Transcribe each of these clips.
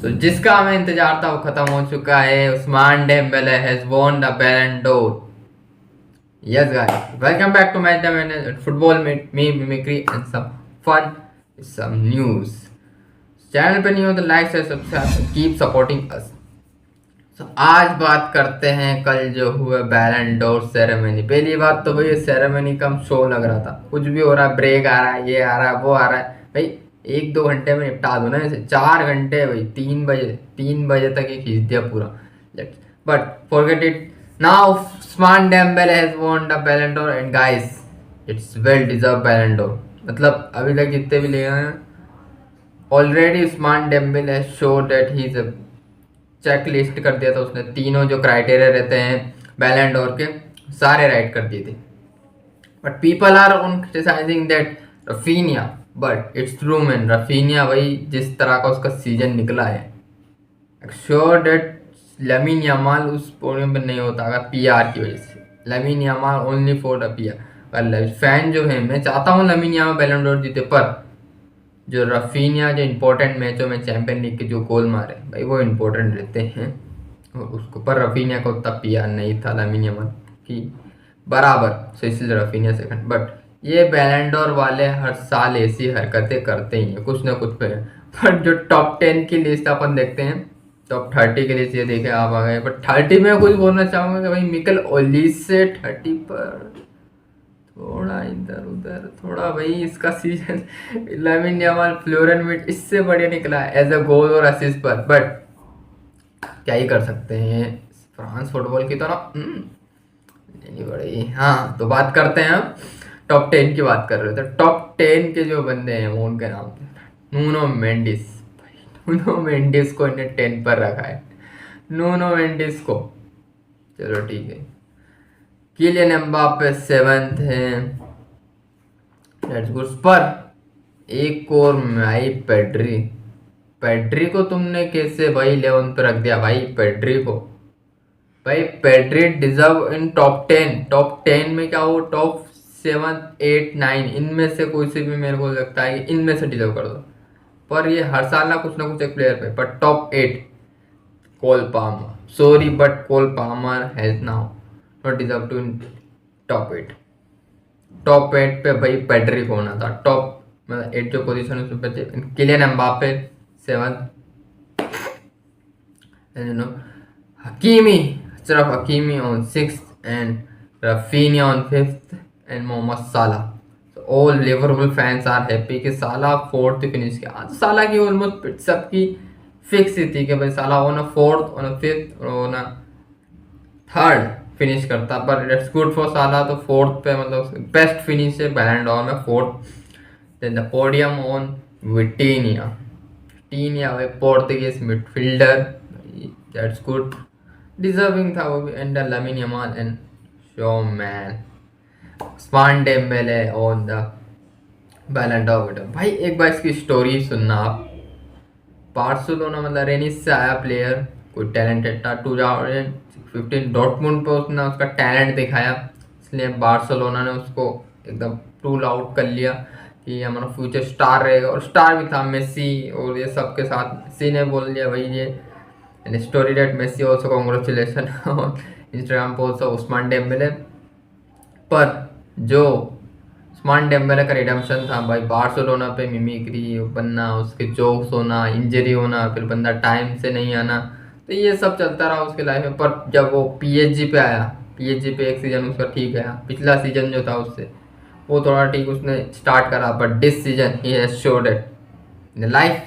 तो जिसका हमें इंतजार था वो खत्म हो चुका है। Ousmane Dembele has won the Ballon d'Or. Yes guys, welcome back to match the manage football में me mimicry and some fun some news. Channel पे नहीं हो तो लाइक से सब्सक्राइब, कीप सपोर्टिंग अस। तो आज बात करते हैं कल जो हुआ बैलन डोर सेरेमनी। पहली बात तो भाई सेरेमनी का शो लग रहा था, कुछ भी हो रहा है, ब्रेक आ रहा है, ये आ रहा है, वो आ रहा है। भाई 1-2 घंटे में निपटा दो ना, ऐसे 4 घंटे भाई 3 बजे तक ये खींच दिया पूरा। But forget it now. Ousmane Dembele has won the Ballon d'Or and guys it's well deserve Ballon d'Or. मतलब अभी तक जितने भी लिए हैं already Ousmane Dembele has show that he is check list कर दिया था उसने। तीनों जो क्राइटेरिया रहते हैं बैलेंड डोर के सारे राइट कर दिए थे। But people are on criticizing that Raphinha, but it's true man. Raphinha भाई जिस तरह का उसका सीजन निकला है, श्योर दैट लमीन यमाल उस पोडियम पर नहीं होता अगर पीआर की वजह से। Lamin Yamal only for the PR. Fan जो है, मैं चाहता हूँ लमीन यमाल बैलेंड डोर जीते, पर जो रफीनिया जो इंपॉर्टेंट मैचों में चैंपियन लीग के जो गोल मारे भाई वो इंपॉर्टेंट रहते हैं उसको। पर रफीनिया का उतना पिया नहीं था लामिन यमाल की बराबर, सो इसलिए रफीनिया सेकंड। बट ये बैलेंडोर वाले हर साल ऐसी हरकतें करते ही हैं कुछ ना कुछ पे। पर जो टॉप 10 की लिस्ट अपन देखते हैं, टॉप 30 की लिस्ट ये देखे आप आ गए, बट 30 में कुछ बोलना चाहूँगा कि भाई मिकेल ओलिस से 30 पर थोड़ा इधर उधर, थोड़ा भाई इसका सीजन लामिन यमाल फ्लोरन मिट इससे बढ़िया निकला एज अ गोल और असिस्ट पर। बट क्या ही कर सकते हैं, फ्रांस फुटबॉल की तरह लेनी पड़ेगी। हाँ, तो बात करते हैं हम टॉप 10 की बात कर रहे थे। टॉप 10 के जो बंदे हैं वो उनके नाम थे नूनो मेंडिस। नूनो मेंडिस को इन्हें 10 पर रखा है। नूनो मेंडिस को चलो ठीक है। किलियन एम्बापे 7th है, लेट्स गुड। पर एक और भाई पेड्री को तुमने कैसे भाई 11 पे रख दिया भाई पेड्री को। भाई पेड्री डिजर्व इन टॉप 10। टॉप 10 में क्या हो, टॉप 7, 8, 9 इनमें से कोई से भी मेरे को लगता है कि इनमें से डिजर्व कर दो। पर ये हर साल ना कुछ एक प्लेयर पे। पर top 8 Cole Palmer, sorry but Cole Palmer has now not deserve to in top 8। Top 8 पे भाई पेड्री को होना था। टॉप मतलब 8 जो पोजीशन उसमें बचे, Kylian Mbappe 7th, you know Hakimi, सिर्फ Hakimi on 6th and Raphinha on 5th and Mohamed Salah. All Liverpool fans are happy कि साला 4th फिनिश किया। साला की ऑलमोस्ट सबकी फिक्स ही थी कि भाई साला ऑन 4th, ऑन 5th और ऑन 3rd फिनिश करता। पर इट्स गुड फॉर साला, तो 4th पे मतलब बेस्ट फिनिश है बैलेंड डोर में 4th। Then the podium on Vitinha. Vitinha वे Portuguese midfielder, that's good, deserving था वो भी। And Lamine Yamal and showman Ousmane Dembele on the Ballon d'Or. भाई एक बार इसकी स्टोरी सुनना आप। बार्सिलोना मतलब रेनिस से आया प्लेयर, कोई टैलेंटेड था। 2015 डॉर्टमुंड पे उसने उसका टैलेंट दिखाया, इसलिए बार्सिलोना ने उसको एकदम रूल आउट कर लिया कि हमारा फ्यूचर स्टार रहेगा। और स्टार भी था मेसी और ये सब के साथ। मेसी ने बोल दिया भाई ये story that Messi also congratulation Instagram पे ऑल्सो उस्मान डेम्बेले। पर जो उस्मान डेम्बेले का रिडेम्पशन था भाई बार्सिलोना पे मिमिक्री बनना, उसके जोक्स होना, इंजरी होना, फिर बंदा टाइम से नहीं आना, तो ये सब चलता रहा उसके लाइफ में। पर जब वो पीएसजी पे आया, पीएसजी पे एक सीजन उसका ठीक गया, पिछला सीजन जो था उससे वो थोड़ा ठीक उसने स्टार्ट करा। But this season he has showed it in life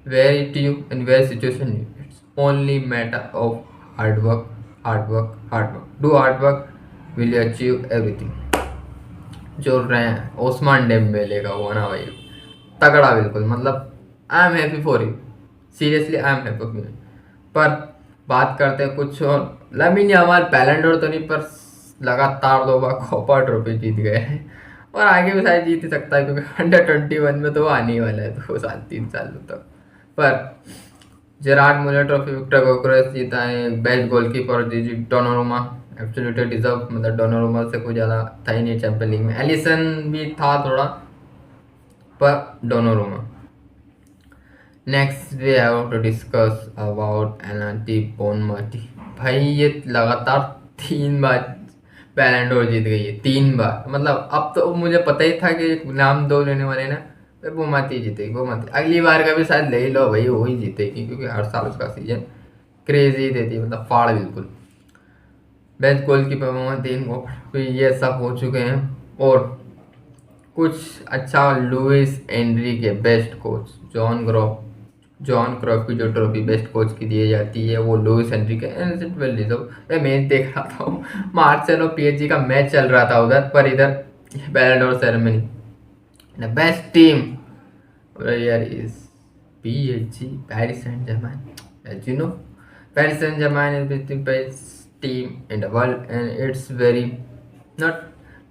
where it you in where situation you, it's only matter of hard work, hard work, hard work, do hard work, will you achieve everything. जो रहे हैं Ousmane Dembele का वो ना भाई तगड़ा बिल्कुल, मतलब I am happy for you, seriously I am happy for you. पर बात करते हैं कुछ और। लामिन यमाल बैलेंड डोर तो नहीं, पर लगातार 2 बार कोपा ट्रॉफी जीत गए हैं और आगे भी शायद जीत ही सकता है, क्योंकि अंडर 21 में तो वो आने ही वाला है 2 साल 3 साल तक। पर जेरार्ड मुलर ट्रॉफी विक्टर गोकरेस जीता है। Best goalkeeper Donnarumma, absolutely deserve, मतलब डोनारुमा से कोई ज़्यादा था ही नहीं चैंपियन लीग में। एलिसन भी था थोड़ा, पर Donnarumma. Next we have to discuss about एनाटी बोनमर्टी। भाई ये लगातार 3 बार बैलन डोर जीत गई है, 3 बार। मतलब अब तो मुझे पता ही था कि नाम 2 लेने वाले ना, तो वो मत ही जीतेगी, वो मत। अगली बार का भी शायद ले ही लो भाई, वो ही जीतेगी, क्योंकि हर साल उसका सीजन क्रेजी देती है, मतलब फाड़ बिल्कुल। बेस्ट गोल की परफॉर्मेंस 3 गो, ये सब हो चुके हैं। और कुछ अच्छा, लुइस एनरी के बेस्ट कोच जॉन क्रॉफ की जो ट्रॉफी बेस्ट कोच की दी जाती है वो लुइस एनरी के, वेल डिजर्व। मैं मैच देख रहा था, मार्सेलो पीएसजी का मैच चल रहा था उधर, पर इधर Ballon d'Or ceremony. The best team यार is PSG, Paris Saint Germain. As you know, Paris Saint Germain is the best team in the world, and it's very not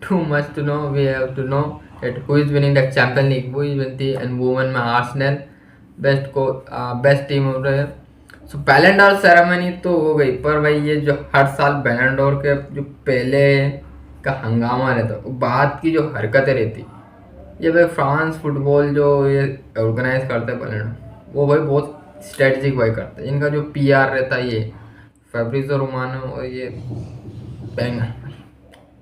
too much to know. We have to know that who is winning the Champions League, who is winning the, and women में Arsenal best team हो रहा है। सो बैलन d'Or ceremony तो हो गई, पर भाई ये जो हर साल बैलन डोर के जो पहले का हंगामा रहता, बाद की जो हरकतें रहती, ये भाई फ्रांस फुटबॉल जो ये ऑर्गेनाइज करते हैं बैलन, वो भाई बहुत स्ट्रेटजिक भाई करते हैं। इनका जो पीआर रहता है, ये फैब्रिजो रोमानो और ये बैंगर,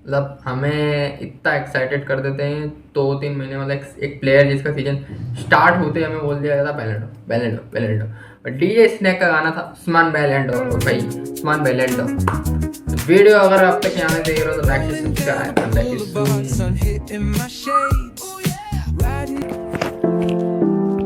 मतलब हमें इतना एक्साइटेड कर देते हैं 2-3 महीने। मतलब एक प्लेयर जिसका सीजन स्टार्ट होते हमें बोल दिया जाता बैलेंडो। बट डीजे स्नैक का गाना था उस्मान बैलेंडो, भाई उस्मान बैलेंडो। वीडियो अगर आप तक यहाँ देख रहे हो तो लाइक सब्सक्राइब।